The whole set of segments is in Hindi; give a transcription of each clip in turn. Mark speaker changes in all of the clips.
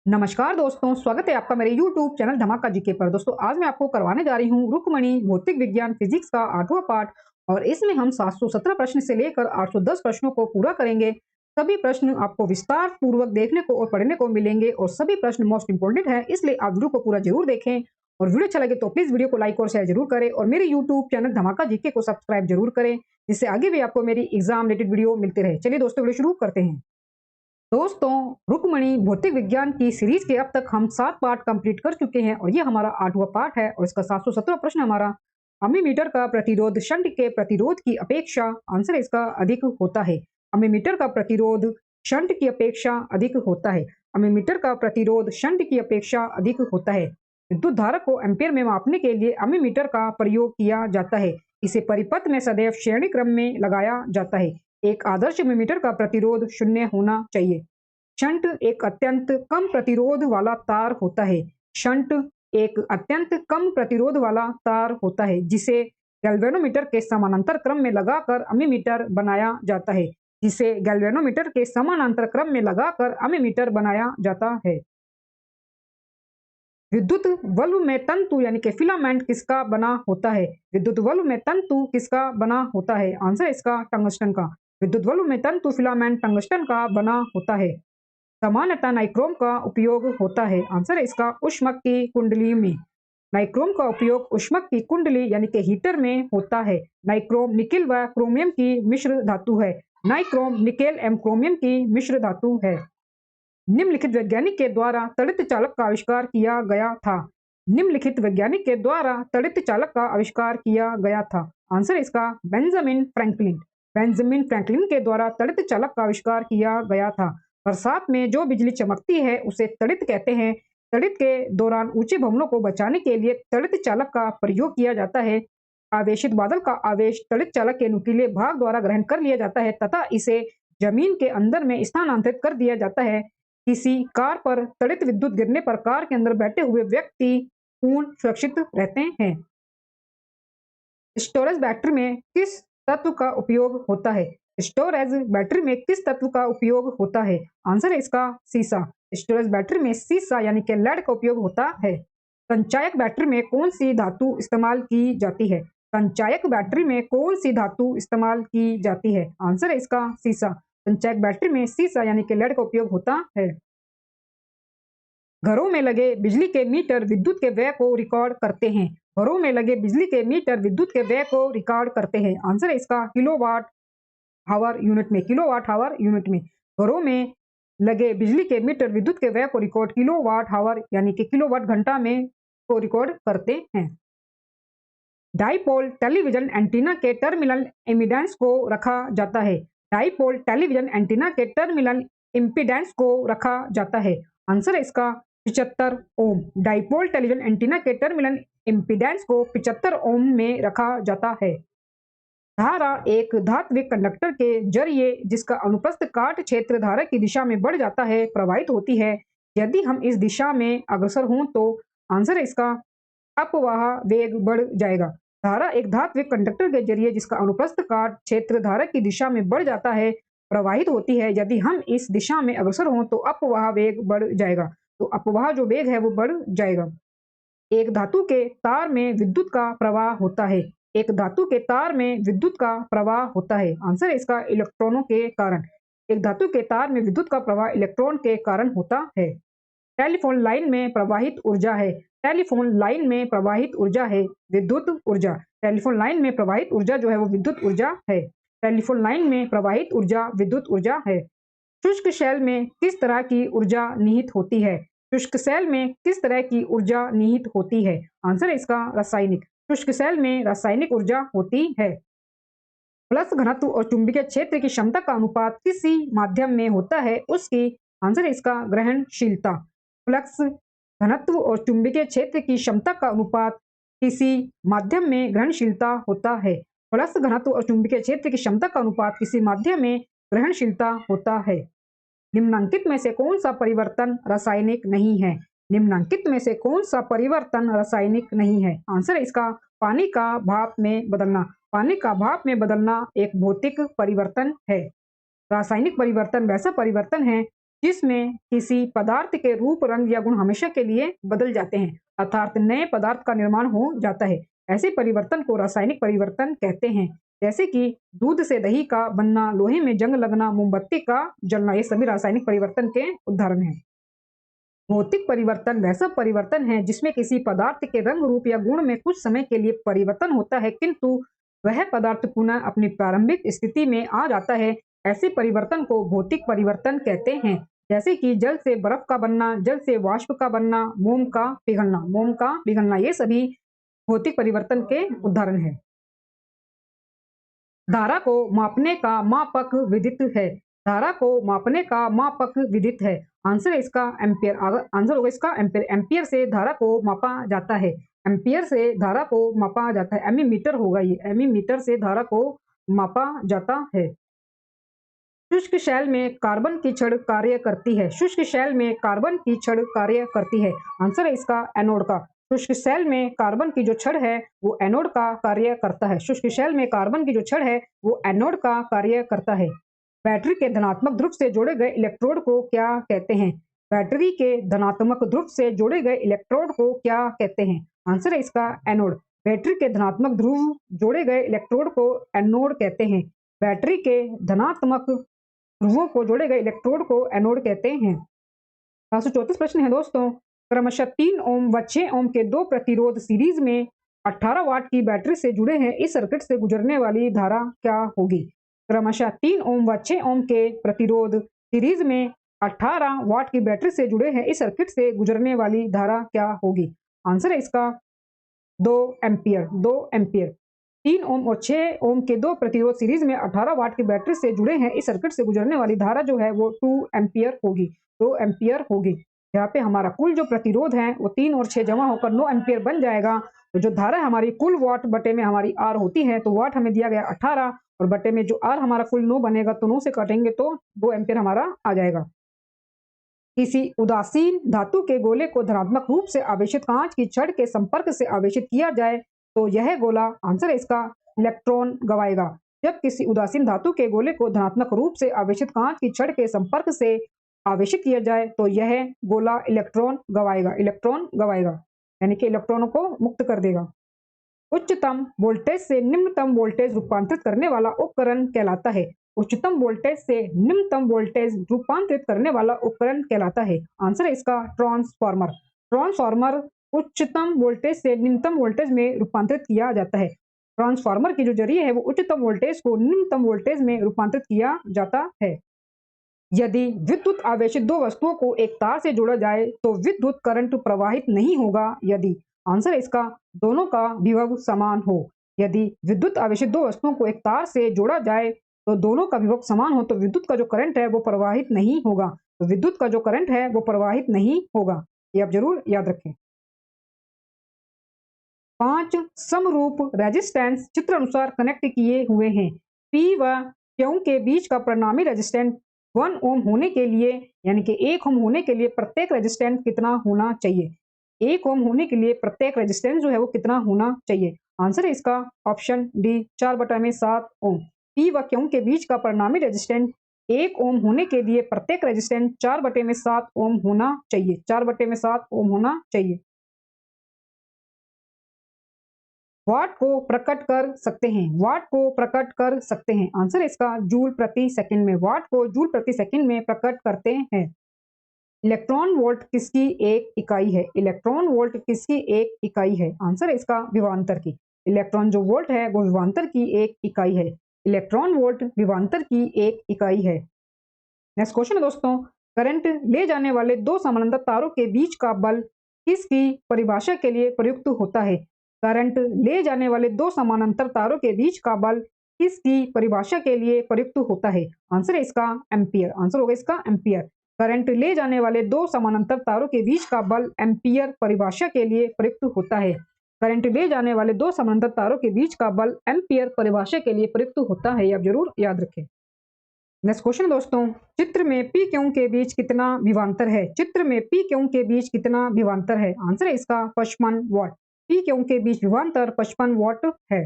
Speaker 1: नमस्कार दोस्तों, स्वागत है आपका मेरे YouTube चैनल धमाका जीके पर। दोस्तों आज मैं आपको करवाने जा रही हूँ रुक्मणी भौतिक विज्ञान फिजिक्स का 8वां पार्ट और इसमें हम 717 प्रश्न से लेकर 810 प्रश्नों को पूरा करेंगे। सभी प्रश्न आपको विस्तार पूर्वक देखने को और पढ़ने को मिलेंगे और सभी प्रश्न मोस्ट इंपोर्टेंट है, इसलिए आप वीडियो को पूरा जरूर देखें। और वीडियो अच्छा लगे तो प्लीज वीडियो को लाइक और शेयर जरूर करें और मेरे यूट्यूब चैनल धमाका जीके को सब्सक्राइब जरूर करें, जिससे आगे भी आपको मेरी एग्जाम रिलेटेड वीडियो मिलते रहे। चलिए दोस्तों वीडियो शुरू करते हैं। दोस्तों, रुक्मणी भौतिक विज्ञान की सीरीज के अब तक हम 7 पार्ट कंप्लीट कर चुके हैं और ये हमारा 8वां पार्ट है और इसका 717वां प्रश्न हमारा अमीमीटर का प्रतिरोध शंट के प्रतिरोध की अपेक्षा आंसर इसका अधिक होता है। अमीमीटर का प्रतिरोध शंट की अपेक्षा अधिक होता है। अमीमीटर का प्रतिरोध शंट की अपेक्षा अधिक होता है। विद्युत धारा को एम्पियर में मापने के लिए अमीमीटर का प्रयोग किया जाता है। इसे परिपथ में सदैव श्रेणी क्रम में लगाया जाता है। एक आदर्श एमीमीटर का प्रतिरोध 0 होना चाहिए। शंट एक अत्यंत कम प्रतिरोध वाला तार होता है। शंट एक अत्यंत कम प्रतिरोध वाला तार होता है जिसे गैल्वेनोमीटर के समानांतर क्रम में लगाकर अमीमीटर बनाया जाता है। जिसे गैल्वेनोमीटर के समानांतर क्रम में लगाकर अमीमीटर बनाया जाता है। विद्युत बल्ब में तंतु यानी कि फिलामेंट किसका बना होता है? विद्युत बल्ब में तंतु किसका बना होता है? आंसर इसका टंगस्टन का। विद्युत बल्ब में तंतु फिलामेंट टंगस्टन का बना होता है। सामान्यतः नाइक्रोम का उपयोग होता है। आंसर इसका ऊष्मक की कुंडली में। नाइक्रोम का उपयोग ऊष्मक की कुंडली यानी कि हीटर में होता है। नाइक्रोम निकेल व क्रोमियम की मिश्र धातु है। नाइक्रोम निकेल एवं क्रोमियम की मिश्र धातु है। निम्नलिखित वैज्ञानिक के द्वारा तड़ित चालक का आविष्कार किया गया था। निम्नलिखित वैज्ञानिक के द्वारा तड़ित चालक का आविष्कार किया गया था। आंसर इसका बेंजामिन फ्रैंकलिन। बेंजामिन फ्रैंकलिन के द्वारा तड़ित चालक का आविष्कार किया गया था। बरसात में जो बिजली चमकती है उसे तड़ित कहते हैं। तड़ित के दौरान ऊंचे भवनों को बचाने के लिए तड़ित चालक का प्रयोग किया जाता है। आवेशित बादल का आवेश तड़ित चालक के नुकीले भाग द्वारा ग्रहण कर लिया जाता है तथा इसे जमीन के अंदर में स्थानांतरित कर दिया जाता है। किसी कार पर तड़ित विद्युत गिरने पर कार के अंदर बैठे हुए व्यक्ति पूर्ण सुरक्षित रहते हैं। स्टोरेज बैटरी में किस तत्व का उपयोग होता है? स्टोरेज बैटरी में किस तत्व का उपयोग होता है? आंसर है इसका सीसा। स्टोरेज बैटरी में सीसा यानी कि लेड का उपयोग होता है। संचायक बैटरी में कौन सी धातु इस्तेमाल की जाती है? संचायक बैटरी में कौन सी धातु इस्तेमाल की जाती है? आंसर है इसका सीसा। संचायक बैटरी में सीसा यानी कि लेड का उपयोग होता है। घरों में लगे बिजली के मीटर विद्युत के व्यय को रिकॉर्ड करते हैं। घरों में लगे बिजली के मीटर विद्युत के व्यय को रिकॉर्ड करते हैं। आंसर है इसका किलोवाट हावर यूनिट में। किलोवाट हावर यूनिट में। घरों में लगे बिजली के मीटर विद्युत के व्यय को रिकॉर्ड किलोवाट हावर यानी कि किलोवाट घंटा में को रिकॉर्ड करते हैं। डाइपोल टेलीविजन एंटीना के टर्मिनल इम्पीडेंस को रखा जाता है। डाइपोल टेलीविजन एंटीना के टर्मिनल इम्पीडेंस को रखा जाता है। आंसर है इसका 75 ओम। डाइपोल टेलीविजन एंटीना के टर्मिनल इम्पीडेंस को 75 ओम में रखा जाता है। धारा एक धात्विक कंडक्टर के जरिए जिसका अनुप्रस्थ काट क्षेत्र धारा की दिशा में बढ़ जाता है प्रवाहित होती है। यदि हम इस दिशा में अग्रसर हों तो आंसर है इसका अपवाह वेग बढ़ जाएगा। धारा एक धात्विक कंडक्टर के जरिए जिसका अनुप्रस्थ काट क्षेत्र धारा की दिशा में बढ़ जाता है प्रवाहित होती है। यदि हम इस दिशा में अग्रसर हों तो अपवाह वेग बढ़ जाएगा। तो अपवाह जो वेग है वो बढ़ जाएगा। एक धातु के तार में विद्युत का प्रवाह होता है। एक धातु के तार में विद्युत का प्रवाह होता है। आंसर है इसका इलेक्ट्रॉनों के कारण। एक धातु के तार में विद्युत का प्रवाह इलेक्ट्रॉन के कारण होता है। टेलीफोन लाइन में प्रवाहित ऊर्जा है। टेलीफोन लाइन में प्रवाहित ऊर्जा है विद्युत ऊर्जा। टेलीफोन लाइन में प्रवाहित ऊर्जा जो है वो विद्युत ऊर्जा है। टेलीफोन लाइन में प्रवाहित ऊर्जा विद्युत ऊर्जा है। शुष्क शेल में किस तरह की ऊर्जा निहित होती है? शुष्क सेल में किस तरह की ऊर्जा निहित होती है? आंसर है इसका रासायनिक। शुष्क सेल में रासायनिक ऊर्जा होती है। प्लस घनत्व और चुंबकीय क्षेत्र की क्षमता का अनुपात किसी माध्यम में होता है उसकी आंसर है इसका ग्रहणशीलता। फ्लक्स घनत्व और चुंबकीय क्षेत्र की क्षमता का अनुपात किसी माध्यम में ग्रहणशीलता होता है। प्लस घनत्व और चुंबकीय क्षेत्र की क्षमता का अनुपात किसी माध्यम में ग्रहणशीलता होता है। निम्नांकित में से कौन सा परिवर्तन रासायनिक नहीं है? निम्नांकित में से कौन सा परिवर्तन रासायनिक नहीं है? आंसर है इसका पानी का भाप में बदलना। पानी का भाप में बदलना एक भौतिक परिवर्तन है। रासायनिक परिवर्तन वैसा परिवर्तन है जिसमें किसी पदार्थ के रूप, रंग या गुण हमेशा के लिए बदल जाते हैं, अर्थात नए पदार्थ का निर्माण हो जाता है। ऐसे परिवर्तन को रासायनिक परिवर्तन कहते हैं। जैसे कि दूध से दही का बनना, लोहे में जंग लगना, मोमबत्ती का जलना, ये सभी रासायनिक परिवर्तन के उदाहरण हैं। भौतिक परिवर्तन वैसा परिवर्तन है जिसमें किसी पदार्थ के रंग, रूप या गुण में कुछ समय के लिए परिवर्तन होता है, किंतु वह पदार्थ पुनः अपनी प्रारंभिक स्थिति में आ जाता है। ऐसे परिवर्तन को भौतिक परिवर्तन कहते हैं। जैसे कि जल से बर्फ का बनना, जल से वाष्प का बनना, मोम का पिघलना, ये सभी भौतिक परिवर्तन के उदाहरण हैं। धारा को मापने का मापक विदित है। धारा को मापने का मापक विदित है। आंसर है इसका एम्पियर। आंसर होगा इसका एम्पियर। एम्पियर से धारा को मापा जाता है। एम्पियर से धारा को मापा जाता है। एमी मीटर होगा ये। एमी मीटर से धारा को मापा जाता है। शुष्क शैल में कार्बन की छड़ कार्य करती है। शुष्क शैल में कार्बन की छड़ कार्य करती है। आंसर है इसका एनोड का। शुष्क शैल में कार्बन की जो छड़ है वो एनोड का कार्य करता है। शुष्क शैल में कार्बन की जो छड़ है वो एनोड का कार्य करता है। बैटरी के धनात्मक ध्रुव से जोड़े गए इलेक्ट्रोड को क्या कहते हैं? बैटरी के धनात्मक ध्रुव से जोड़े गए इलेक्ट्रोड को क्या कहते हैं? आंसर है इसका एनोड। बैटरी के धनात्मक ध्रुव जोड़े गए इलेक्ट्रोड को एनोड कहते हैं। बैटरी के धनात्मक ध्रुवों को जोड़े गए इलेक्ट्रोड को एनोड कहते हैं। 534 प्रश्न है दोस्तों। क्रमशः 3 ओम व 6 ओम के दो प्रतिरोध सीरीज में 18 वाट की बैटरी से जुड़े हैं। इस सर्किट से गुजरने वाली धारा क्या होगी? क्रमशः 3 ओम व 6 ओम के प्रतिरोध सीरीज में 18 वाट की बैटरी से जुड़े हैं। इस सर्किट से गुजरने वाली धारा क्या होगी? आंसर है इसका 2 एम्पियर। 2 एम्पियर। 3 ओम और 6 ओम के दो प्रतिरोध सीरीज में 18 वाट की बैटरी से जुड़े हैं। इस सर्किट से गुजरने वाली धारा जो है वो 2 एम्पियर होगी। 2 एम्पियर होगी। यहाँ पे हमारा कुल जो प्रतिरोध है वो 3 और 6 जमा होकर 9 एम्पियर बन जाएगा। तो जो धारा हमारी कुल वाट बटे में हमारी आर होती है, तो वाट हमें दिया गया 18 और बटे में जो आर हमारा कुल 9 बनेगा, तो 9 से काटेंगे तो 2 एम्पियर हमारा आ जाएगा। किसी उदासीन धातु के गोले को धनात्मक रूप से आवेशित कांच की छड़ के संपर्क से आवेशित किया जाए तो यह गोला, आंसर है इसका, इलेक्ट्रॉन गवाएगा। जब किसी उदासीन धातु के गोले को धनात्मक रूप से आवेशित कांच की छड़ के संपर्क से आवेशित किया जाए तो यह गोला इलेक्ट्रॉन गवाएगा। इलेक्ट्रॉन गवाएगा यानी कि इलेक्ट्रॉनों को मुक्त कर देगा। उच्चतम वोल्टेज से निम्नतम वोल्टेज रूपांतरित करने वाला उपकरण कहलाता है। उच्चतम वोल्टेज से निम्नतम वोल्टेज रूपांतरित करने वाला उपकरण कहलाता है। आंसर है इसका ट्रांसफार्मर। ट्रांसफार्मर उच्चतम वोल्टेज से निम्नतम वोल्टेज में रूपांतरित किया जाता है। ट्रांसफार्मर की जो जरिए है वो उच्चतम वोल्टेज को निम्नतम वोल्टेज में रूपांतरित किया जाता है। यदि विद्युत आवेशित दो वस्तुओं को एक तार से जोड़ा जाए तो विद्युत करंट प्रवाहित नहीं होगा यदि, आंसर है इसका, दोनों का विभव समान हो। यदि विद्युत आवेशित दो वस्तुओं को एक तार से जोड़ा जाए तो दोनों का विभव समान हो तो विद्युत का जो करंट है वो प्रवाहित नहीं होगा। तो विद्युत का जो करंट है वो प्रवाहित नहीं होगा। ये आप जरूर याद रखें। 5 समरूप रेजिस्टेंस चित्र अनुसार कनेक्ट किए हुए हैं। P व Q के बीच का परिणामी रेजिस्टेंस 1 ओम होने के लिए, यानी कि 1 ओम होने के लिए प्रत्येक रेजिस्टेंस कितना होना चाहिए? 1 ओम होने के लिए प्रत्येक रेजिस्टेंस जो है वो कितना होना चाहिए? आंसर है इसका ऑप्शन डी, 4/7 ओम। P व Q के बीच का परिणामी रेजिस्टेंस 1 ओम होने के लिए प्रत्येक रेजिस्टेंस 4/7 ओम होना चाहिए। 4/7 ओम होना चाहिए। वाट को प्रकट कर सकते हैं। वाट को प्रकट कर सकते हैं। आंसर इसका जूल प्रति सेकंड में। वाट को जूल प्रति सेकंड में प्रकट करते हैं। इलेक्ट्रॉन वोल्ट किसकी एक इकाई है? इलेक्ट्रॉन वोल्ट किसकी एक इकाई है? आंसर है इसका विभवांतर की। इलेक्ट्रॉन जो वोल्ट है वो विभवांतर की एक इकाई है। इलेक्ट्रॉन वोल्ट विभवांतर की एक इकाई है। नेक्स्ट क्वेश्चन है दोस्तों, करंट ले जाने वाले दो समानांतर तारों के बीच का बल किसकी परिभाषा के लिए प्रयुक्त होता है? करंट ले जाने वाले दो समानांतर तारों के बीच का बल किसकी परिभाषा के लिए प्रयुक्त होता है? आंसर है इसका एम्पियर। आंसर होगा इसका एम्पियर। करंट ले जाने वाले दो समानांतर तारों के बीच का बल एम्पियर परिभाषा के लिए प्रयुक्त होता है। करंट ले जाने वाले दो समानांतर तारों के बीच का बल एम्पियर परिभाषा के लिए प्रयुक्त होता है। आप जरूर याद रखें। नेक्स्ट क्वेश्चन दोस्तों, चित्र में पी क्यू के बीच कितना विभवांतर है? चित्र में पी क्यू के बीच कितना विभवांतर है? आंसर है इसका 55 वाट। पी क्यू के बीच विभवांतर 55 वाट है।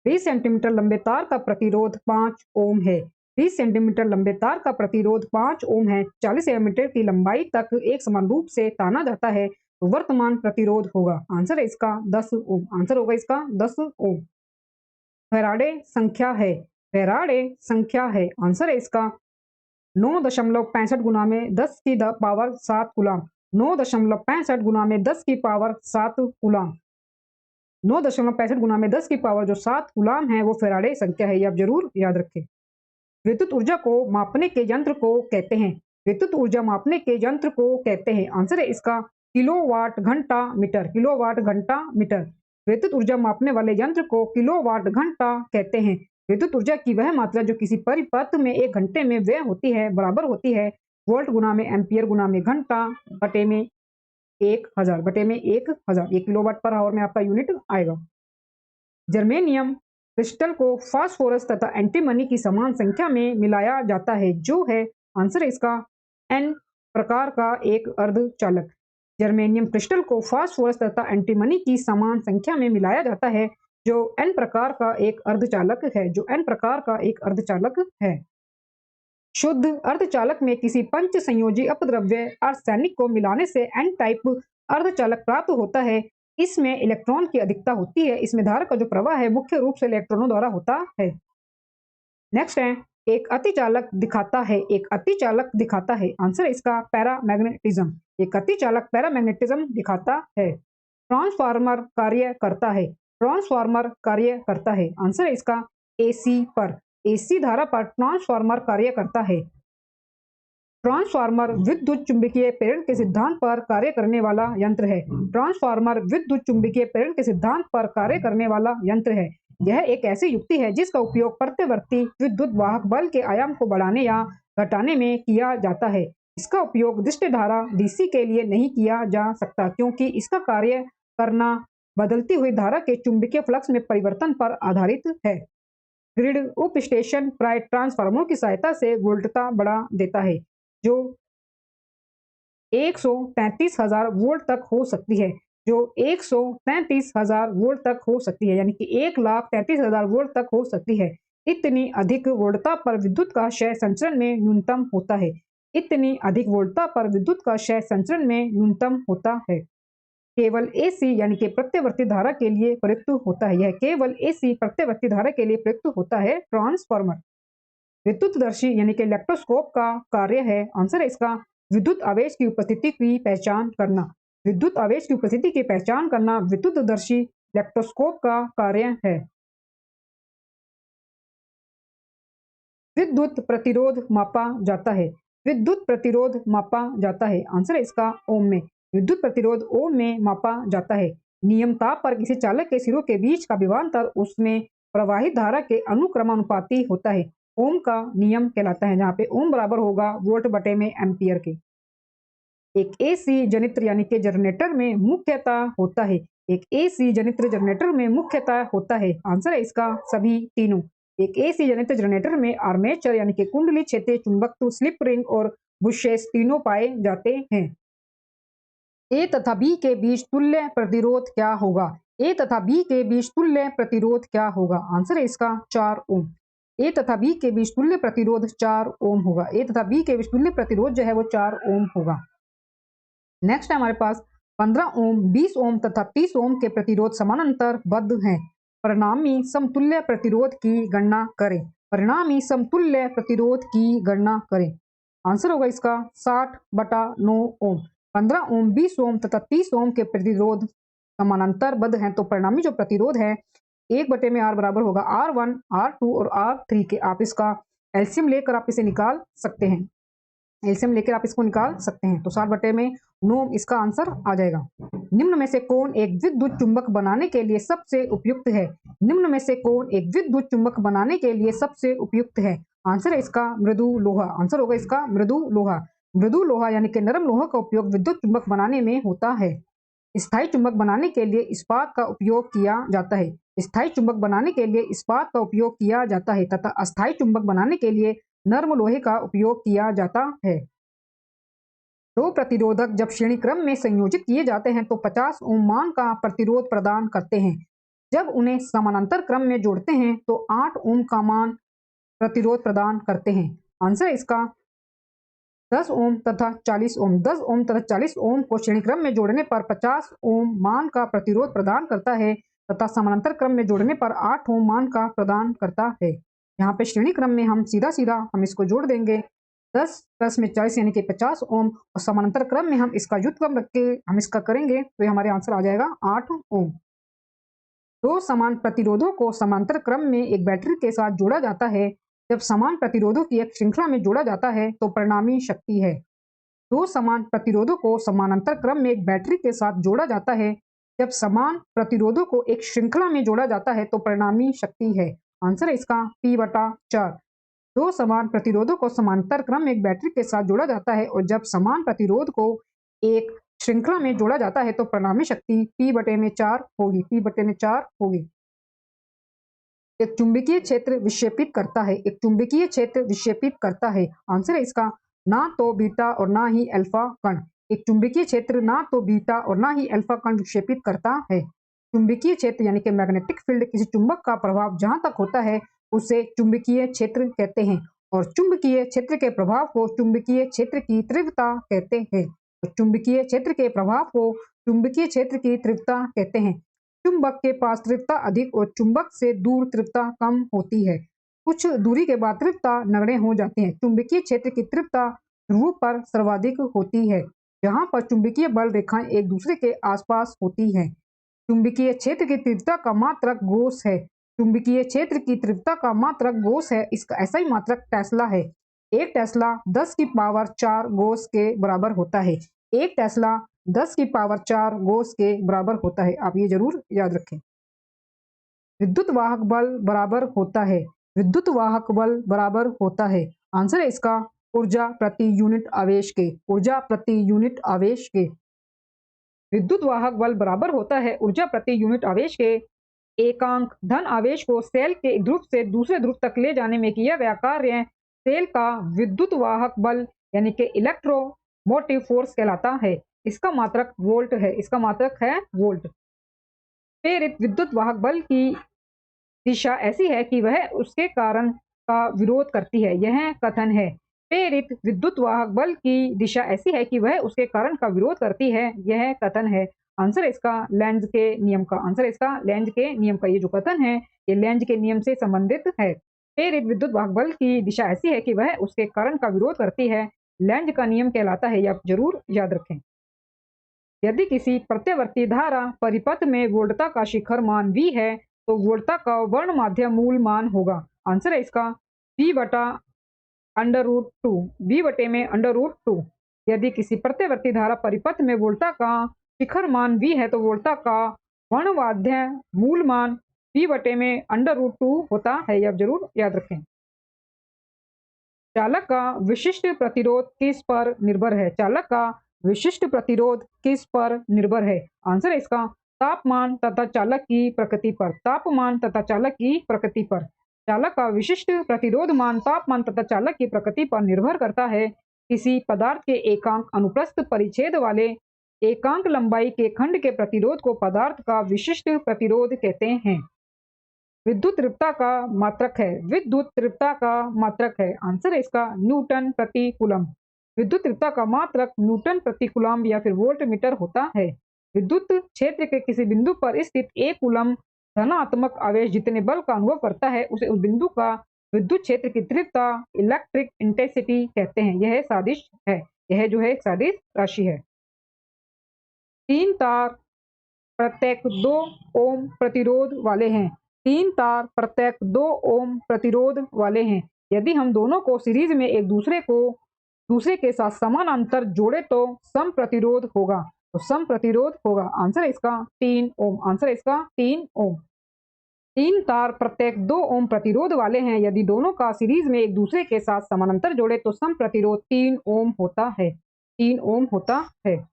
Speaker 1: 20 सेंटीमीटर लंबे तार का प्रतिरोध 5 ओम है। 30 सेंटीमीटर लंबे तार का प्रतिरोध 5 ओम है, 40 सेंटीमीटर की लंबाई तक एक समान रूप से ताना जाता है, तो वर्तमान प्रतिरोध होगा। आंसर है इसका 10 ओम। आंसर होगा इसका 10 ओम। फैराडे संख्या है, फैराडे संख्या है। आंसर है इसका 9.65 गुना में 10 की पावर 7 कूलाम। 9.65 गुना में 10 की पावर 7 कूलाम। 9.65 गुना में 10 की पावर जो 7 कूलाम है वो फैराडे संख्या है, ये आप जरूर याद रखें। विद्युत ऊर्जा को मापने के यंत्र को कहते हैं, विद्युत ऊर्जा मापने के यंत्र को कहते हैं। आंसर है इसका किलोवाट घंटा मीटर, किलोवाट घंटा मीटर। विद्युत ऊर्जा मापने वाले यंत्र को किलोवाट घंटा कहते हैं। विद्युत ऊर्जा की वह मात्रा जो किसी परिपथ में 1 घंटे में व्यय होती है बराबर होती है वोल्ट गुना में एम्पियर गुना में घंटा बटे में 1000, बटे में 1000। ये किलोवाट पर आवर में आपका यूनिट आएगा। जर्मेनियम क्रिस्टल को फास्फोरस तथा एंटीमनी की समान संख्या में मिलाया जाता है, जो है आंसर है इसका एन प्रकार का एक अर्धचालक। जर्मेनियम क्रिस्टल को फास्फोरस तथा एंटीमनी की समान संख्या में मिलाया जाता है, जो एन प्रकार का एक अर्धचालक है, जो एन प्रकार का एक अर्धचालक है। शुद्ध अर्धचालक में किसी पंच संयोजी अपद्रव्य आर्सेनिक को मिलाने से एन टाइप अर्धचालक प्राप्त होता है। इसमें इलेक्ट्रॉन की अधिकता होती है। इसमें धारा का जो प्रवाह है मुख्य रूप से इलेक्ट्रॉनों द्वारा होता है। नेक्स्ट है एक अतिचालक दिखाता है, एक अतिचालक दिखाता है। आंसर है इसका पैरामैग्नेटिज्म। एक अतिचालक पैरामैग्नेटिज्म दिखाता है। ट्रांसफार्मर कार्य करता है, ट्रांसफार्मर कार्य करता है। आंसर है इसका एसी पर, एसी धारा पर ट्रांसफार्मर कार्य करता है। ट्रांसफार्मर विद्युत चुंबकीय प्रेरण के सिद्धांत पर कार्य करने वाला यंत्र है। ट्रांसफार्मर विद्युत चुंबकीय प्रेरण के सिद्धांत पर कार्य करने वाला यंत्र है। यह एक ऐसी युक्ति है जिसका उपयोग प्रत्यवर्ती विद्युत वाहक बल के आयाम को बढ़ाने या घटाने में किया जाता है। इसका उपयोग दृष्ट धारा डीसी के लिए नहीं किया जा सकता, क्योंकि इसका कार्य करना बदलती हुई धारा के चुंबकीय फ्लक्स में परिवर्तन पर आधारित है। ग्रिड उप स्टेशन प्राय ट्रांसफार्मरों की सहायता से वोल्टता बढ़ा देता है, जो 133,000 वोल्ट तक हो सकती है, जो 133,000 वोल्ट तक हो सकती है, यानी कि 1,33,000 वोल्ट तक हो सकती है। इतनी अधिक वोल्टता पर विद्युत का क्षय संचरण में न्यूनतम होता है। इतनी अधिक वोल्टता पर विद्युत का क्षय संचरण में न्यूनतम होता है। केवल एसी यानी कि प्रत्यवर्ती धारा के लिए प्रयुक्त होता है। यह केवल एसी प्रत्यवर्ती धारा के लिए प्रयुक्त होता है ट्रांसफार्मर। विद्युतदर्शी यानी कि इलेक्ट्रोस्कोप का कार्य है। आंसर है इसका विद्युत आवेश की उपस्थिति की पहचान करना। विद्युत आवेश की उपस्थिति की पहचान करना विद्युतदर्शी इलेक्ट्रोस्कोप का कार्य है। विद्युत प्रतिरोध मापा जाता है, विद्युत प्रतिरोध मापा जाता है। आंसर है इसका ओम में। विद्युत प्रतिरोध ओम में मापा जाता है। नियम ताप पर किसी चालक के सिरों के बीच का विभवांतर उसमें प्रवाहित धारा के अनुक्रमानुपाती होता है। ओम का नियम कहलाता है, जहां पे ओम बराबर होगा वोल्ट बटे में एम्पियर के। एक एसी जनित्र यानी कि जनरेटर में मुख्यतः होता है। एक एसी जनित्र जनरेटर में मुख्यतः होता है। आंसर है इसका सभी तीनों। एक एसी जनित्र जनरेटर में आर्मेचर यानी कि कुंडली क्षेत्रीय चुंबकत्व, स्लिप रिंग और बुशेस तीनों पाए जाते हैं। ए तथा बी के बीच तुल्य प्रतिरोध क्या होगा? ए तथा बी के बीच तुल्य प्रतिरोध क्या होगा? आंसर है इसका 4 ओम। ए तथा बी के बीच तुल्य प्रतिरोध 4 ओम होगा। ए तथा बी के बीच तुल्य प्रतिरोध जो है वो 4 ओम होगा। नेक्स्ट है हमारे पास 15 ओम, 20 ओम तथा 30 ओम के प्रतिरोध समानांतर बद्ध हैं। परिणामी समतुल्य प्रतिरोध की गणना करें। परिणामी समतुल्य प्रतिरोध की गणना करें। आंसर होगा इसका 60/9 ओम। 15 ओम, 20 ओम तथा 30 ओम के प्रतिरोध समानांतर बद्ध हैं, तो परिणामी जो प्रतिरोध है 1 में R बराबर होगा R1, R2 और R3 के। आप इसका एलसीएम लेकर आप इसे निकाल सकते हैं। एलसीएम लेकर आप इसको निकाल सकते हैं, तो 60/9 इसका आंसर आ जाएगा। निम्न में से कौन एक विद्युत चुंबक बनाने के लिए सबसे उपयुक्त है? निम्न में से कौन एक विद्युत चुंबक बनाने के लिए सबसे उपयुक्त है? आंसर है इसका मृदु लोहा। आंसर होगा इसका मृदु लोहा। मृदु लोहा यानी कि नरम लोहा का उपयोग विद्युत चुंबक बनाने में होता है। स्थायी चुंबक बनाने के लिए इस्पात का उपयोग किया जाता है। स्थायी चुंबक बनाने के लिए इस्पात का उपयोग किया जाता है तथा अस्थायी चुंबक बनाने के लिए नर्म लोहे का उपयोग किया जाता है। दो प्रतिरोधक जब श्रेणी क्रम में संयोजित किए जाते हैं तो 50 ओम मान का प्रतिरोध प्रदान करते हैं। जब उन्हें समानांतर क्रम में जोड़ते हैं तो 8 ओम का मान प्रतिरोध प्रदान करते हैं। आंसर इसका 10 ओम तथा 40 ओम। 10 ओम तथा 40 ओम को श्रेणी क्रम में जोड़ने पर 50 ओम मान का प्रतिरोध प्रदान करता है तथा समानांतर क्रम में जोड़ने पर 8 ओम मान का प्रदान करता है। यहाँ पे श्रेणी क्रम में हम सीधा सीधा हम इसको जोड़ देंगे, 10 प्लस में 40 यानी कि 50 ओम, और समानांतर क्रम में हम इसका व्युत्क्रम रख के हम इसका करेंगे तो ये हमारे आंसर आ जाएगा 8 ओम। दो समान प्रतिरोधों को समांतर क्रम में एक बैटरी के साथ जोड़ा जाता है। जब समान प्रतिरोधों की एक श्रृंखला में जोड़ा जाता है तो परिणामी शक्ति है। दो समान प्रतिरोधों को समानांतर क्रम में एक बैटरी के साथ जोड़ा जाता है। जब समान प्रतिरोधों को एक श्रृंखला में जोड़ा जाता है तो परिणामी शक्ति है। आंसर है इसका P/4। दो समान प्रतिरोधों को समांतर क्रम में एक बैटरी के साथ जोड़ा जाता है और जब समान प्रतिरोध को एक श्रृंखला में जोड़ा जाता है तो परिणामी शक्ति P/4 होगी। P/4 होगी। एक चुंबकीय क्षेत्र विक्षेपित करता है। एक चुंबकीय क्षेत्र विक्षेपित करता है। आंसर है इसका ना तो बीटा और ना ही अल्फा कण। एक चुंबकीय क्षेत्र ना तो बीटा और ना ही अल्फा कण विक्षेपित करता है। चुंबकीय क्षेत्र यानी कि मैग्नेटिक फील्ड किसी चुंबक का प्रभाव जहां तक होता है उसे चुंबकीय क्षेत्र कहते हैं और चुंबकीय क्षेत्र के प्रभाव को चुंबकीय क्षेत्र की तीव्रता कहते हैं। और चुंबकीय क्षेत्र के प्रभाव को चुंबकीय क्षेत्र की तीव्रता कहते हैं। चुंबक के पास तीव्रता अधिक और चुंबक से दूर तीव्रता कम होती है। कुछ दूरी के बाद तीव्रता नगण्य हो जाती है। चुंबकीय क्षेत्र की तीव्रता ध्रुव पर सर्वाधिक होती है, जहां पर चुंबकीय बल रेखाएं एक दूसरे के आसपास होती हैं। चुंबकीय क्षेत्र की तीव्रता का मात्रक गॉस है। चुंबकीय क्षेत्र की तीव्रता का मात्रक गॉस है। इसका ऐसा ही मात्रक टेस्ला है। एक टेस्ला 10⁴ गॉस के बराबर होता है। एक टेस्ला 10⁴ गॉस के बराबर होता है। आप ये जरूर याद रखें। विद्युत वाहक बल बराबर होता है। विद्युत वाहक बल बराबर होता है। आंसर है इसका ऊर्जा प्रति यूनिट आवेश के। ऊर्जा प्रति यूनिट आवेश के। विद्युत वाहक बल बराबर होता है ऊर्जा प्रति यूनिट आवेश के। एकांक धन आवेश को सेल के एक ध्रुव से दूसरे ध्रुव तक ले जाने में किया गया कार्य सेल का विद्युत वाहक बल यानी कि इलेक्ट्रोमोटिव फोर्स कहलाता है। इसका मात्रक वोल्ट है। इसका मात्रक है वोल्ट। प्रेरित विद्युत वाहक बल की दिशा ऐसी है कि वह उसके कारण का विरोध करती है। यह कथन है। प्रेरित विद्युत वाहक बल की दिशा ऐसी है कि वह उसके कारण का विरोध करती है। यह कथन है। आंसर इसका लेंज के नियम का। आंसर इसका लेंज के नियम का। ये जो कथन है ये लेंज के नियम से संबंधित है। प्रेरित विद्युत वाहक बल की दिशा ऐसी है कि वह उसके कारण का विरोध करती है। लेंज का नियम कहलाता है। ये आप जरूर याद रखें। यदि किसी प्रत्यावर्ती धारा परिपथ में वोल्टता का शिखर मान V है तो वोल्टता का वर्ण माध्य मूल मान होगा। आंसर है इसका V/√2। V/√2। यदि किसी प्रत्यावर्ती धारा परिपथ में वोल्टता का शिखर मान V है तो वोल्टता का वर्ण माध्य मूल मान V/√2 होता है। यह जरूर याद रखें। चालक का विशिष्ट प्रतिरोध किस पर निर्भर है? चालक का विशिष्ट प्रतिरोध किस पर निर्भर है? आंसर है इसका तापमान तथा चालक की प्रकृति पर। तापमान तथा चालक की प्रकृति पर। चालक का विशिष्ट प्रतिरोध मान तापमान तथा चालक की प्रकृति पर निर्भर करता है। किसी पदार्थ के एकांक अनुप्रस्थ परिच्छेद वाले एकांक लंबाई के खंड के प्रतिरोध को पदार्थ का विशिष्ट प्रतिरोध कहते हैं। विद्युत तीव्रता का मात्रक है। विद्युत तीव्रता का मात्रक है। आंसर है इसका न्यूटन प्रति कूलम। विद्युत तीव्रता का मात्रक न्यूटन प्रति कूलम या फिर वोल्ट मीटर होता है। विद्युत क्षेत्र के किसी बिंदु पर स्थित एक कूलम धनात्मक आवेश जितने बल का अनुभव करता है उसे उस बिंदु का विद्युत क्षेत्र की तीव्रता इलेक्ट्रिक इंटेंसिटी कहते हैं। यह सादिश है। यह जो है एक सादिश राशि है। 3 तार प्रत्येक 2 ओम प्रतिरोध वाले हैं। 3 तार प्रत्येक 2 ओम प्रतिरोध वाले हैं। यदि हम दोनों को सीरीज में एक दूसरे के साथ समानांतर जोड़े तो सम प्रतिरोध होगा। तो सम प्रतिरोध होगा। आंसर है इसका 3 ओम। आंसर है इसका 3 ओम। 3 तार प्रत्येक 2 ओम प्रतिरोध वाले हैं। यदि दोनों का सीरीज में एक दूसरे के साथ समानांतर जोड़े तो सम प्रतिरोध 3 ओम होता है। 3 ओम होता है।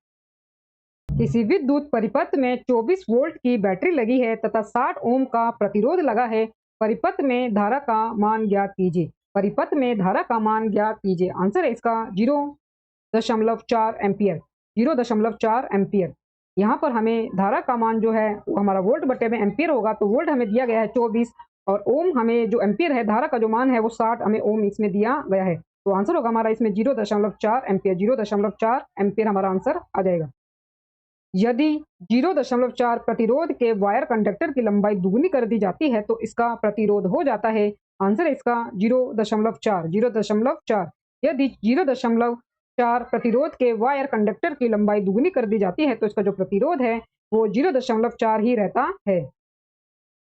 Speaker 1: किसी विद्युत परिपथ में 24 वोल्ट की बैटरी लगी है तथा 60 ओम का प्रतिरोध लगा है। परिपथ में धारा का मान ज्ञात कीजिए। परिपथ में धारा का मान ज्ञात कीजिए। आंसर है इसका 0.4 एम्पियर। 0.4 एम्पियर। यहाँ पर हमें धारा का मान जो है वो हमारा वोल्ट बटे में एम्पियर होगा। तो वोल्ट हमें दिया गया है 24 और ओम हमें जो एम्पियर है, धारा का जो मान है वो 60 हमें ओम इसमें दिया गया है। तो आंसर होगा हमारा इसमें 0.4 एम्पियर, 0.4 एम्पियर हमारा आंसर आ जाएगा। यदि 0.4 प्रतिरोध के वायर कंडक्टर की लंबाई दुगनी कर दी जाती है तो इसका प्रतिरोध हो जाता है, आंसर है इसका 0.4, 0.4। यदि 0.4 प्रतिरोध के वायर कंडक्टर की लंबाई दुगनी कर दी जाती है तो इसका जो प्रतिरोध है वो 0.4 ही रहता है।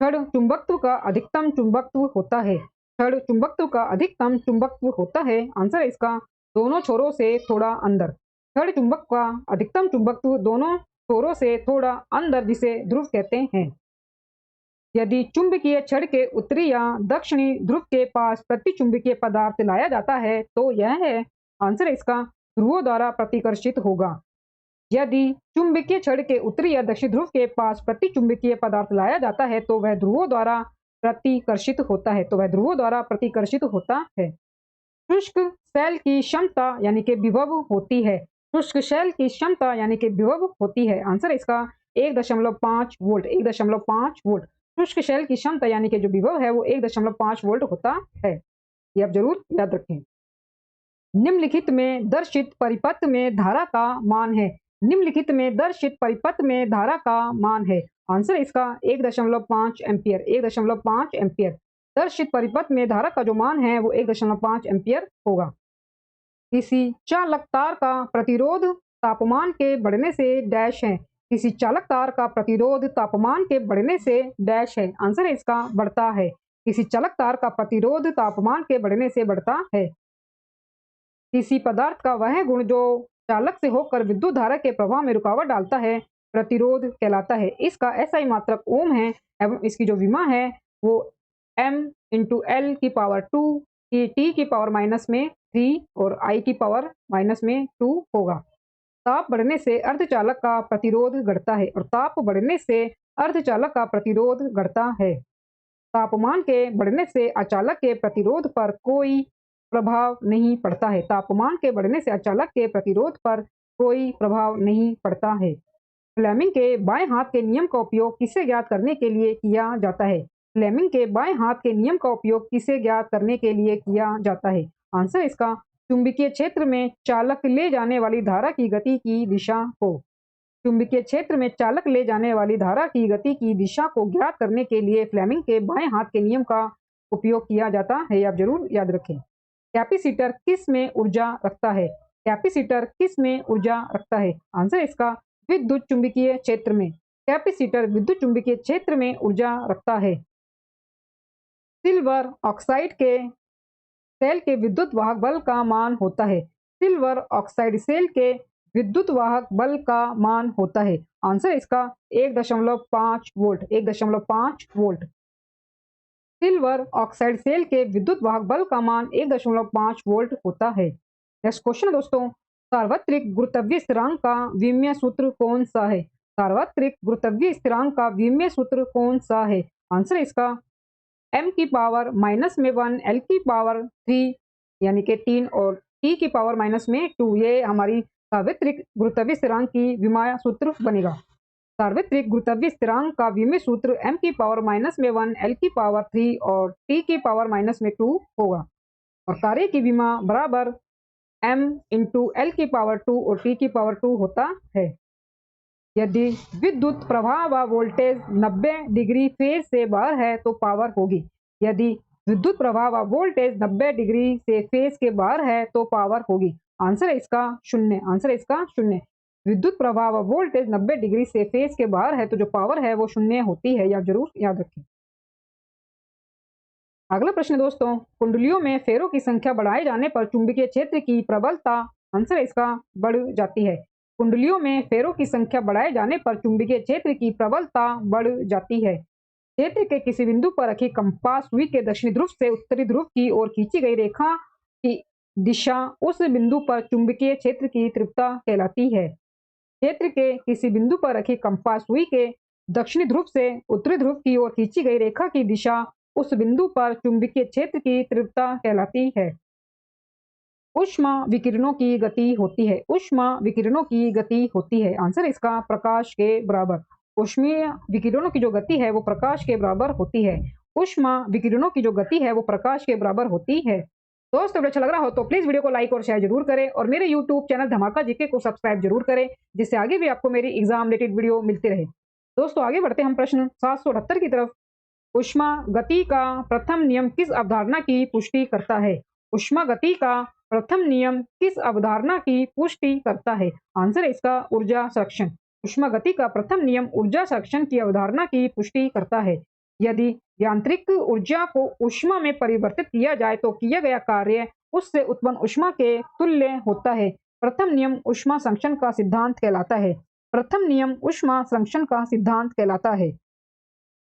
Speaker 1: छड़ चुंबकत्व का अधिकतम चुंबकत्व होता है। छड़ चुंबकत्व का अधिकतम चुंबकत्व होता है, आंसर है इसका दोनों छोरों से थोड़ा अंदर। छड़ चुंबक का अधिकतम चुंबकत्व दोनों छोरों से थोड़ा अंदर, जिसे ध्रुव कहते हैं। यदि चुंबकीय छड़ के उत्तरी या दक्षिणी ध्रुव के पास प्रतिचुंबकीय पदार्थ लाया जाता है तो यह है, आंसर है इसका ध्रुवों द्वारा प्रतिकर्षित होगा। यदि चुंबकीय छड़ के उत्तरी या दक्षिण ध्रुव के पास प्रतिचुंबकीय पदार्थ लाया जाता है तो वह ध्रुवों द्वारा प्रतिकर्षित होता है, तो वह ध्रुवों द्वारा प्रतिकर्षित होता है। शुष्क सेल की क्षमता यानी कि विभव होती है। शुष्क सेल की क्षमता यानी कि विभव होती है, आंसर है इसका 1.5 वोल्ट, 1.5 वोल्ट। शुष्क सेल की क्षमता यानी कि जो विभव है वो 1.5 वोल्ट होता है, ये आप जरूर याद रखें। निम्नलिखित में दर्शित परिपथ में धारा का मान है। निम्नलिखित में दर्शित परिपथ में धारा का मान है, आंसर इसका 1.5 एम्पियर, 1.5 एम्पियर। दर्शित परिपथ में धारा का जो मान है वो 1.5 एम्पियर होगा। किसी चालक तार का प्रतिरोध तापमान के बढ़ने से डैश है। किसी चालक तार का प्रतिरोध तापमान के बढ़ने से डैश है, आंसर इसका बढ़ता है। किसी चालक तार का प्रतिरोध तापमान के बढ़ने से बढ़ता है। किसी पदार्थ का वह गुण जो चालक से होकर विद्युत धारा के प्रवाह में रुकावट डालता है प्रतिरोध कहलाता है। इसका SI मात्रक ओम है एवं इसकी जो विमा है वो m × L की पावर 2 की T की पावर माइनस में 3 और I की पावर माइनस में 2 होगा। ताप बढ़ने से अर्धचालक का प्रतिरोध घटता है और ताप बढ़ने से अर्धचालक का प्रतिरोध घटता है। तापमान के बढ़ने से अचालक के प्रतिरोध पर कोई प्रभाव नहीं पड़ता है। तापमान के बढ़ने से अचालक के प्रतिरोध पर कोई प्रभाव नहीं पड़ता है। फ्लेमिंग के बाएं हाथ के नियम का उपयोग किसे ज्ञात करने के लिए किया जाता है? फ्लेमिंग के बाएं हाथ के नियम का उपयोग किसे ज्ञात करने के लिए किया जाता है? आंसर इसका चुंबकीय क्षेत्र में चालक ले जाने वाली धारा की गति की दिशा को। चुंबकीय क्षेत्र में चालक ले जाने वाली धारा की गति की दिशा को ज्ञात करने के लिए फ्लेमिंग के बाएं हाथ के नियम का उपयोग किया जाता है, आप जरूर याद रखें। कैपेसिटर किस में ऊर्जा रखता है? कैपेसिटर किस में ऊर्जा रखता है? आंसर इसका विद्युत चुंबकीय क्षेत्र में। कैपेसिटर विद्युत चुंबकीय क्षेत्र में ऊर्जा रखता है। सिल्वर ऑक्साइड के सेल के विद्युत वाहक बल का मान होता है। सिल्वर ऑक्साइड सेल के विद्युत वाहक बल का मान होता है, आंसर इसका 1.5 volt, 1.5 volt. Silver oxide cell के विद्युत वाहक बल का मान 1.5 वोल्ट होता है। नेक्स्ट क्वेश्चन दोस्तों, सार्वत्रिक गुरुत्वीय स्थिरांक का विमीय सूत्र कौन सा है? सार्वत्रिक गुरुत्वीय स्थिरांक का विमीय सूत्र कौन सा है? आंसर इसका m की पावर माइनस में 1, l की पावर 3 यानी कि 3 और t की पावर माइनस में 2, ये हमारी सार्वत्रिक गुरुत्वीय स्थिरांक की विमीय सूत्र बनेगा। सार्वत्रिक गुरुत्वीय स्थिरांक का विमीय सूत्र m की पावर माइनस में 1, l की पावर 3 और t की पावर माइनस में 2 होगा। और कार्य की विमा बराबर m × l की पावर 2 और t की पावर 2 होता है। यदि विद्युत प्रवाह व वोल्टेज 90 डिग्री फेज से बाहर है तो पावर होगी। यदि विद्युत प्रवाह व वोल्टेज 90 डिग्री से फेज के बाहर है तो पावर होगी, आंसर है इसका 0, आंसर है इसका 0। विद्युत प्रवाह व वोल्टेज 90 डिग्री से फेज के बाहर है तो जो पावर है वो 0 होती है, या जरूर याद रखें। अगला प्रश्न दोस्तों, कुंडलियों में फेरों की संख्या बढ़ाए जाने पर चुंबकीय क्षेत्र की प्रबलता, आंसर इसका बढ़ जाती है। कुंडलियों में फेरों की संख्या बढ़ाए जाने पर चुंबकीय क्षेत्र की प्रबलता बढ़ जाती है। क्षेत्र के किसी बिंदु पर रखी कंपास सुई के दक्षिणी ध्रुव से उत्तरी ध्रुव की ओर खींची गई रेखा की दिशा उस बिंदु पर चुंबकीय क्षेत्र की तीव्रता कहलाती है। क्षेत्र के किसी बिंदु पर रखी कंपास सुई के दक्षिणी ध्रुव से उत्तरी ध्रुव की ओर खींची गई रेखा की दिशा उस बिंदु पर चुंबकीय क्षेत्र की तीव्रता कहलाती है। ऊष्मा विकिरणों की गति होती है। ऊष्मा विकिरणों की गति होती है, आंसर इसका प्रकाश के बराबर। ऊष्मीय विकिरणों की जो गति है वो प्रकाश के बराबर होती है। ऊष्मा विकिरणों की जो गति है वो प्रकाश के बराबर होती है। दोस्तों अगर अच्छा लग रहा हो तो प्लीज वीडियो को लाइक और शेयर जरूर करें और मेरे यूट्यूब चैनल धमाका जीके को सब्सक्राइब जरूर करें, जिससे आगे भी आपको मेरी एग्जाम रिलेटेड वीडियो मिलती रहे। दोस्तों आगे बढ़ते हम प्रश्न 778 की तरफ। ऊष्मा गति का प्रथम नियम किस अवधारणा की पुष्टि करता है? ऊष्मा गति का प्रथम नियम किस अवधारणा की पुष्टि करता है? आंसर है इसका ऊर्जा संरक्षण। ऊष्मा गति का प्रथम नियम ऊर्जा संरक्षण की अवधारणा की पुष्टि करता है। यदि यांत्रिक ऊर्जा को ऊष्मा में परिवर्तित किया जाए तो किया गया कार्य उससे उत्पन्न ऊष्मा के तुल्य होता है। प्रथम नियम ऊष्मा संरक्षण का सिद्धांत कहलाता है। प्रथम नियम ऊष्मा संरक्षण का सिद्धांत कहलाता है।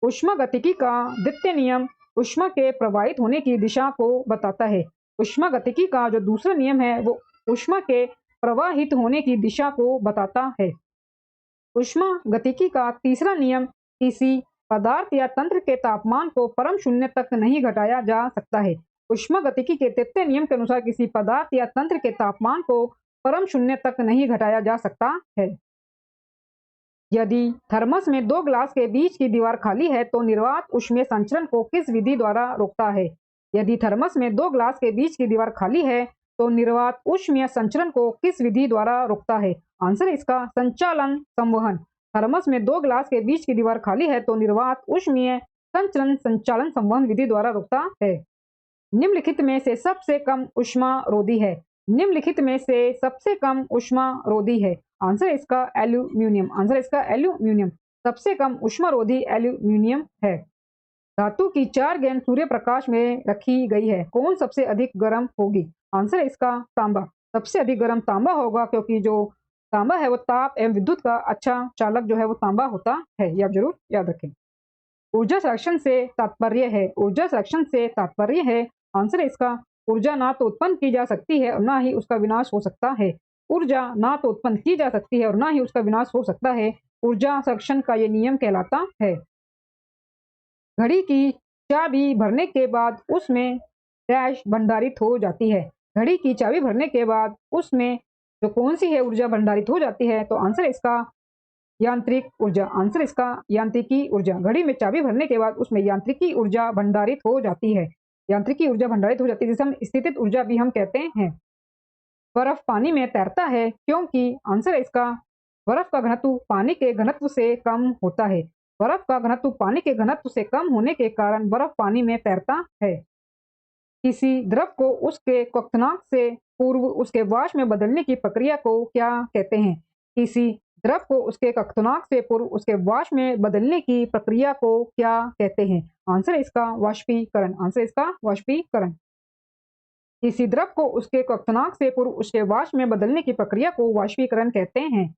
Speaker 1: ऊष्मागतिकी का द्वितीय नियम ऊष्मा के प्रवाहित होने की दिशा को बताता है। ऊष्मागतिकी का जो दूसरा नियम है वो ऊष्मा के प्रवाहित होने की दिशा को बताता है। ऊष्मागतिकी का तीसरा नियम किसी पदार्थ या तंत्र के तापमान को परम शून्य तक नहीं घटाया जा सकता है। ऊष्मागतिकी के तृतीय नियम के अनुसार किसी पदार्थ या तंत्र के तापमान को परम शून्य तक नहीं घटाया जा सकता है। यदि थर्मस में दो ग्लास के बीच की दीवार खाली है तो निर्वात ऊष्मीय संचरण को किस विधि द्वारा रोकता है? यदि थर्मस में दो ग्लास के बीच की दीवार खाली है तो निर्वात ऊष्मीय संचरण को किस विधि द्वारा रोकता है? आंसर है इसका संचालन संवहन। थर्मस में दो ग्लास के बीच की दीवार खाली है तो निर्वात ऊष्मीय संचरण संचालन संवहन विधि द्वारा रोकता है। निम्नलिखित में से सबसे कम ऊष्मा रोधी है। निम्नलिखित में से सबसे कम ऊष्मा रोधी है। आंसर इसका एल्यूमिनियम। आंसर इसका एल्यूमिनियम। सबसे कम ऊष्मा रोधी एल्यूमिनियम है। धातु की 4 गेंद सूर्य प्रकाश में रखी गई है, कौन सबसे अधिक गर्म होगी? आंसर है इसका तांबा। सबसे अधिक गर्म तांबा होगा, क्योंकि जो तांबा है वो ताप एवं विद्युत का अच्छा चालक जो है वो तांबा होता है। ये आप जरूर याद रखें। ऊर्जा संरक्षण से तात्पर्य है। ऊर्जा संरक्षण से तात्पर्य है। आंसर है इसका ऊर्जा ना तो उत्पन्न की जा सकती है और ना ही उसका विनाश हो सकता है। ऊर्जा ना तो उत्पन्न की जा सकती है और ना ही उसका विनाश हो सकता है। ऊर्जा संरक्षण का ये नियम कहलाता है। घड़ी की चाबी भरने के बाद उसमें डैश भंडारित हो जाती है। घड़ी की चाबी भरने के बाद उसमें जो कौन सी है ऊर्जा भंडारित हो जाती है? तो आंसर इसका यांत्रिक ऊर्जा। आंसर इसका यांत्रिकी ऊर्जा। घड़ी में चाबी भरने के बाद उसमें यांत्रिकी ऊर्जा भंडारित हो जाती है। यांत्रिकी ऊर्जा भंडारित हो जाती है, जिसे हम स्थितिज ऊर्जा भी हम कहते हैं। बर्फ पानी में तैरता है क्योंकि आंसर है इसका बर्फ का घनत्व पानी के घनत्व से कम होता है। बर्फ का घनत्व पानी के घनत्व से कम होने के कारण बर्फ पानी में तैरता है। किसी द्रव को उसके क्वथनांक से पूर्व उसके वाष्प में बदलने की प्रक्रिया को क्या कहते हैं? किसी द्रव को उसके क्वथनांक से पूर्व उसके वाष्प में बदलने की प्रक्रिया को क्या कहते हैं? आंसर इसका वाष्पीकरण। आंसर इसका वाष्पीकरण। किसी द्रव को उसके क्वथनांक से पूर्व उसके वाष्प में बदलने की प्रक्रिया को वाष्पीकरण कहते हैं।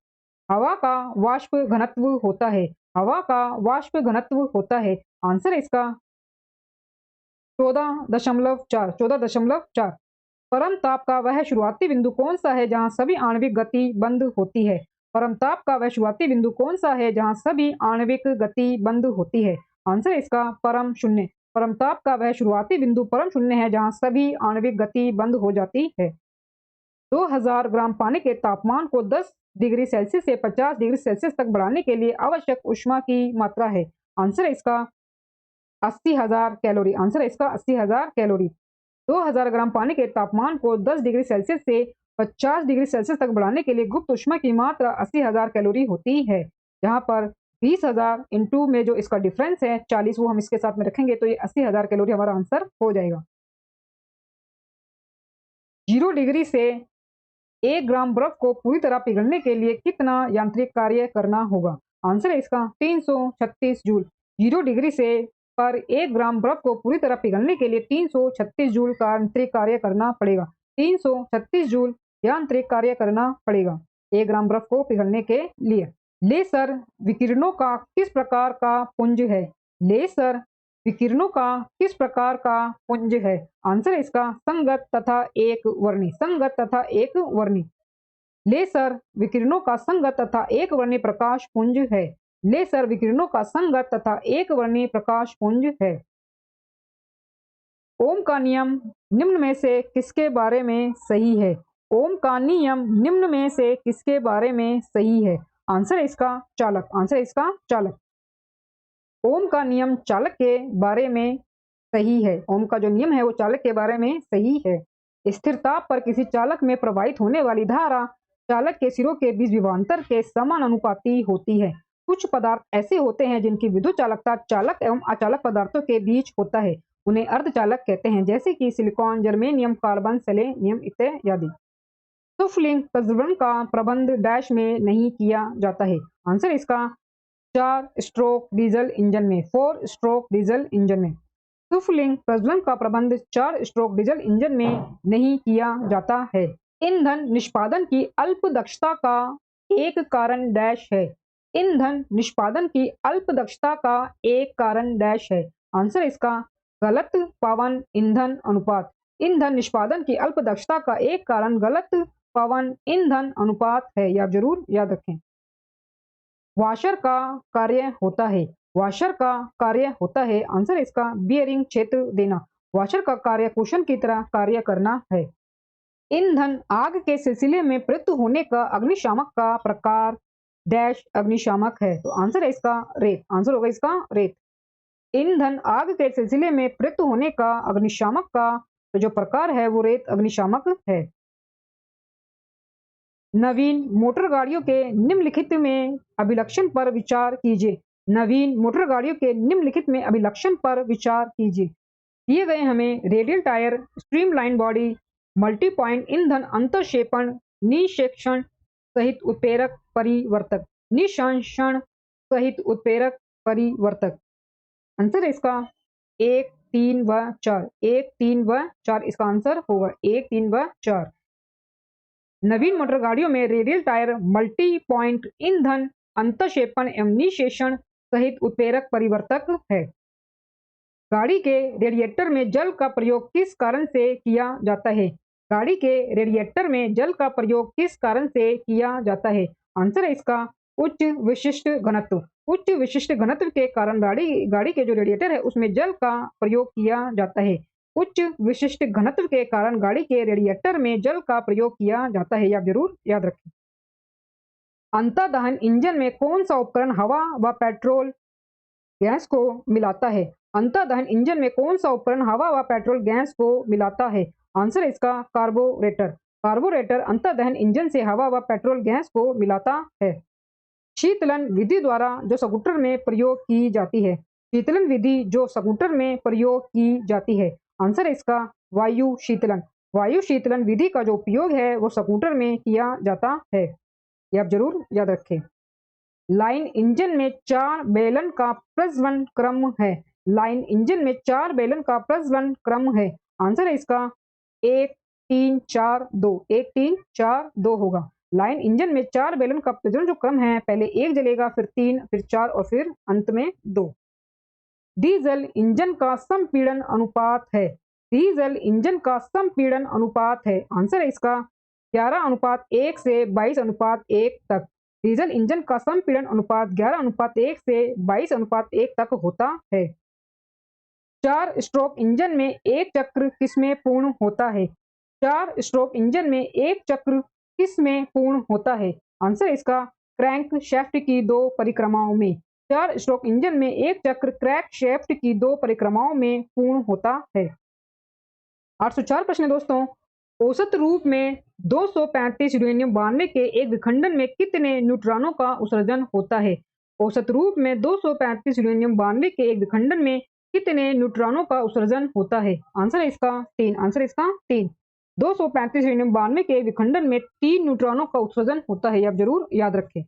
Speaker 1: हवा का वाष्प घनत्व होता है। हवा का वाष्प घनत्व होता है। आंसर इसका 14.4। 14.4। परम ताप का वह शुरुआती बिंदु कौन सा है जहां सभी आणविक गति बंद होती है? परम ताप का वह शुरुआती बिंदु कौन सा है जहां सभी आणविक गति बंद होती है? आंसर इसका परम शून्य। परम ताप का वह शुरुआती बिंदु परम शून्य है जहां सभी आणविक गति बंद हो जाती है। 2000 ग्राम पानी के तापमान को 10 डिग्री सेल्सियस से 50 डिग्री सेल्सियस तक बढ़ाने के लिए आवश्यक ऊष्मा की मात्रा है। आंसर इसका 80,000 कैलोरी। आंसर इसका 80,000 कैलोरी। 2000 ग्राम पानी के तापमान को 10 डिग्री सेल्सियस से 50 डिग्री सेल्सियस तक बढ़ाने के लिए गुप्त ऊष्मा की मात्रा 80,000 कैलोरी होती है। जहां पर 20,000 इंटू में जो इसका डिफरेंस है 40, वो हम इसके साथ में रखेंगे तो ये 80,000 कैलोरी हमारा आंसर हो जाएगा। 0 डिग्री से 1 ग्राम बर्फ को पूरी तरह पिघलने के लिए कितना यांत्रिक कार्य करना होगा? आंसर है इसका 336 जूल। 0 डिग्री से पर 1 ग्राम बर्फ को पूरी तरह पिघलने के लिए 336 जूल का यांत्रिक कार्य करना पड़ेगा। 336 जूल यांत्रिक कार्य करना पड़ेगा 1 ग्राम बर्फ को पिघलने के लिए। लेसर विकिरणों का किस प्रकार का पुंज है? लेसर विकिरणों का किस प्रकार का पुंज है? आंसर इसका संगत तथा एक वर्णी। संगत तथा एक वर्णी। लेसर विकिरणों का संगत तथा एक वर्णी प्रकाश पुंज है। लेसर विकिरणों का संगत तथा एक वर्णी प्रकाश पुंज है। ओम का नियम निम्न में से किसके बारे में सही है? ओम का नियम निम्न में से किसके बारे में सही है? आंसर इसका चालक। आंसर इसका चालक। ओम का नियम चालक के बारे में सही है। ओम का जो नियम है वो चालक के बारे में सही है। स्थिर ताप पर किसी चालक में प्रवाहित होने वाली धारा चालक के सिरों के बीच विभवांतर के समानुपाती होती है। कुछ पदार्थ ऐसे होते हैं जिनकी विद्युत चालकता चालक एवं अचालक पदार्थों के बीच होता है, उन्हें अर्धचालक कहते हैं, जैसे कि सिलिकॉन, जर्मेनियम, कार्बन, सेलेनियम इत्यादि। सुफलिंग प्रज्वलन का प्रबंध डैश में नहीं किया जाता है। आंसर इसका 4 स्ट्रोक डीजल इंजन में, 4 स्ट्रोक डीजल इंजन में। सुफलिंग प्रज्वलन का प्रबंध 4 स्ट्रोक डीजल इंजन में नहीं किया जाता है। ईंधन निष्पादन की अल्प दक्षता का एक कारण डैश है। ईंधन निष्पादन की अल्प दक्षता का एक कारण डैश है। आंसर इसका गलत पवन ईंधन अनुपात। ईंधन निष्पादन की अल्प दक्षता का एक कारण गलत पवन ईंधन अनुपात है, यह आप जरूर याद रखें। वाशर का कार्य होता है। वाशर का कार्य होता है। आंसर इसका बियरिंग क्षेत्र देना। वाशर का कार्य कुशन की तरह कार्य करना है। ईंधन आग के सिलसिले में प्रयुक्त होने का अग्निशामक का प्रकार डैश अग्निशामक है। तो आंसर है इसका रेत। आंसर होगा इसका रेत। ईंधन आग के सिलसिले में प्रयुक्त होने का अग्निशामक का जो प्रकार है वो रेत अग्निशामक है। नवीन मोटर गाड़ियों के निम्नलिखित में अभिलक्षण पर विचार कीजिए। नवीन मोटर गाड़ियों के निम्नलिखित में अभिलक्षण पर विचार कीजिए। दिए गए हमें radial tyre, streamline body, multi point ईंधन अंतःक्षेपण, निषेचन सहित उत्प्रेरक परिवर्तक, निषंशण सहित उत्प्रेरक परिवर्तक। आंसर है इसका 1, 3 व 4। 1, 3 व 4 इसका आंसर होगा। 1, 3 व 4। नवीन मोटर गाड़ियों में रेडियल टायर, मल्टी पॉइंट ईंधन अंतःक्षेपण एवं निषेचन सहित उत्प्रेरक परिवर्तक है। गाड़ी के रेडिएटर में जल का प्रयोग किस कारण से किया जाता है? गाड़ी के रेडिएटर में जल का प्रयोग किस कारण से किया जाता है? आंसर है इसका उच्च विशिष्ट घनत्व। उच्च विशिष्ट घनत्व के कारण गाड़ी के जो रेडिएटर है उसमें जल का प्रयोग किया जाता है। उच्च विशिष्ट घनत्व के कारण गाड़ी के रेडिएटर में जल का प्रयोग किया जाता है, यह जरूर याद रखें। अंतर्दहन इंजन में कौन सा उपकरण हवा व पेट्रोल गैस को मिलाता है? अंतर्दहन इंजन में कौन सा उपकरण हवा व पेट्रोल गैस को मिलाता है? आंसर है इसका कार्बोरेटर। कार्बोरेटर अंतर्दहन इंजन से हवा व पेट्रोल गैस को मिलाता है। शीतलन विधि द्वारा जो स्कूटर में प्रयोग की जाती है। शीतलन विधि जो स्कूटर में प्रयोग की जाती है। आंसर है इसका वायु शीतलन। वायु शीतलन विधि का जो उपयोग है वो स्कूटर में किया जाता है, यह आप जरूर याद रखें। लाइन इंजन में 4 बेलन का प्रज्वलन क्रम है। लाइन इंजन में 4 बेलन का प्रज्वलन क्रम है। आंसर है इसका 1, 3, 4, 2। 1, 3, 4, 2 होगा। लाइन इंजन में 4 बेलन का प्रज्वलन जो क्रम है, पहले 1 जलेगा, फिर 3, फिर 4 और फिर अंत में 2। डीजल इंजन का संपीड़न अनुपात है। डीजल इंजन का संपीड़न अनुपात है। आंसर है इसका 11:1 से 22:1 तक। डीजल इंजन का संपीड़न अनुपात 11:1 से 22:1 तक होता है। 4 स्ट्रोक इंजन में एक चक्र किसमें पूर्ण होता है? 4 स्ट्रोक इंजन में एक चक्र किसमें पूर्ण होता है? आंसर इसका क्रैंक शैफ्ट की 2 परिक्रमाओं में। 4 स्ट्रोक इंजन में एक चक्र क्रैंक शैफ्ट की 2 परिक्रमाओं में पूर्ण होता है। 804 प्रश्न दोस्तों, औसत रूप में 235 यूरेनियम 92 के एक विखंडन में कितने न्यूट्रॉनों का उत्सर्जन होता है? औसत रूप में 235 यूरेनियम 92 के एक विखंडन में कितने न्यूट्रॉनों का उत्सर्जन होता है? आंसर है इसका 3। आंसर है इसका 3। 235 यूरेनियम 92 के विखंडन में 3 न्यूट्रॉनों का उत्सर्जन होता है, आप जरूर याद रखें।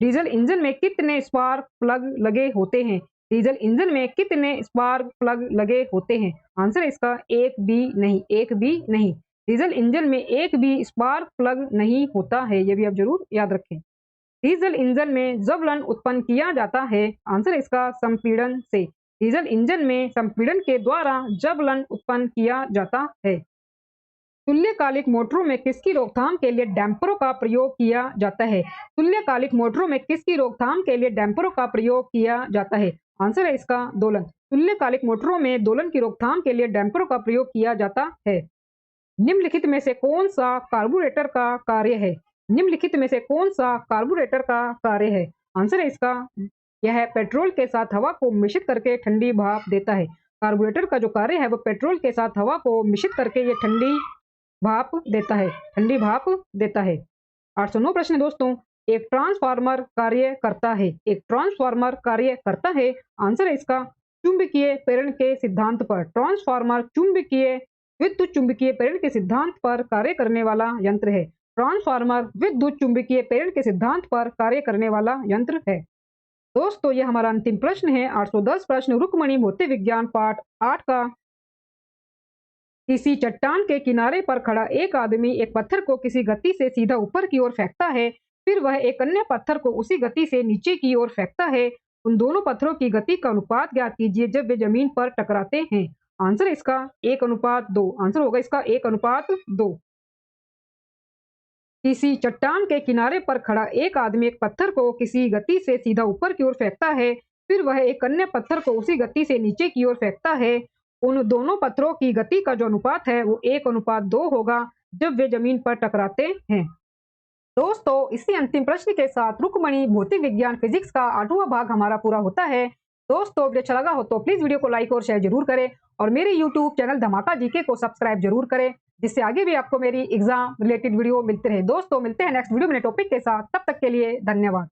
Speaker 1: डीजल इंजन में कितने स्पार्क प्लग लगे होते हैं? डीजल इंजन में कितने स्पार्क प्लग लगे होते हैं? आंसर है इसका 1 भी नहीं। 1 भी नहीं। डीजल इंजन में एक भी स्पार्क प्लग नहीं होता है, यह भी आप जरूर याद रखें। डीजल इंजन में ज्वलन उत्पन्न किया जाता है। आंसर इसका संपीड़न से। डीजल इंजन में संपीड़न के द्वारा ज्वलन उत्पन्न किया जाता है। तुल्यकालिक मोटरों में किसकी रोकथाम के लिए डैम्परों का प्रयोग किया जाता है? तुल्यकालिक मोटरों में किसकी रोकथाम के लिए डैम्परों का प्रयोग किया जाता है? आंसर है इसका दोलन। तुल्यकालिक मोटरों में दोलन की रोकथाम के लिए डैम्परों का प्रयोग किया जाता है। निम्नलिखित में से कौन सा कार्बोरेटर का कार्य है? निम्नलिखित में से कौन सा कार्बोरेटर का कार्य है? आंसर है इसका यह पेट्रोल के साथ हवा को मिश्रित करके ठंडी भाप देता है। कार्बोरेटर का जो कार्य है वो पेट्रोल के साथ हवा को मिश्रित करके ये ठंडी भाप देता है, ठंडी भाप देता है। 809 प्रश्न दोस्तों, एक ट्रांसफार्मर कार्य करता है। एक ट्रांसफार्मर कार्य करता है, आंसर है इसका चुंबकीय प्रेरण के सिद्धांत पर। ट्रांसफार्मर चुंबकीय विद्युत चुंबकीय प्रेरण के सिद्धांत पर कार्य करने वाला यंत्र है। ट्रांसफार्मर विद्युत चुंबकीय प्रेरण के सिद्धांत पर कार्य करने वाला यंत्र है। दोस्तों ये हमारा अंतिम प्रश्न है 810 प्रश्न रुक्मणी भौतिक विज्ञान पाठ 8 का। किसी चट्टान के किनारे पर खड़ा एक आदमी एक पत्थर को किसी गति से सीधा ऊपर की ओर फेंकता है, फिर वह एक अन्य पत्थर को उसी गति से नीचे की ओर फेंकता है। उन दोनों पत्थरों की गति का अनुपात ज्ञात कीजिए जब वे जमीन पर टकराते हैं। आंसर इसका 1:2। आंसर होगा इसका 1:2। किसी चट्टान के किनारे पर खड़ा एक आदमी एक पत्थर को किसी गति से सीधा ऊपर की ओर फेंकता है, फिर वह एक अन्य पत्थर को उसी गति से नीचे की ओर फेंकता है। उन दोनों पत्थरों की गति का जो अनुपात है वो 1:2 होगा जब वे जमीन पर टकराते हैं। दोस्तों इसी अंतिम प्रश्न के साथ रुक्मणी भौतिक विज्ञान फिजिक्स का 8वां भाग हमारा पूरा होता है। दोस्तों वीडियो अच्छा लगा हो तो प्लीज वीडियो को लाइक और शेयर जरूर करें और मेरे यूट्यूब चैनल धमाका जीके को सब्सक्राइब जरूर करें, जिससे आगे भी आपको मेरी एग्जाम रिलेटेड वीडियो मिलते रहे। दोस्तों मिलते हैं नेक्स्ट वीडियो में टॉपिक के साथ, तब तक के लिए धन्यवाद।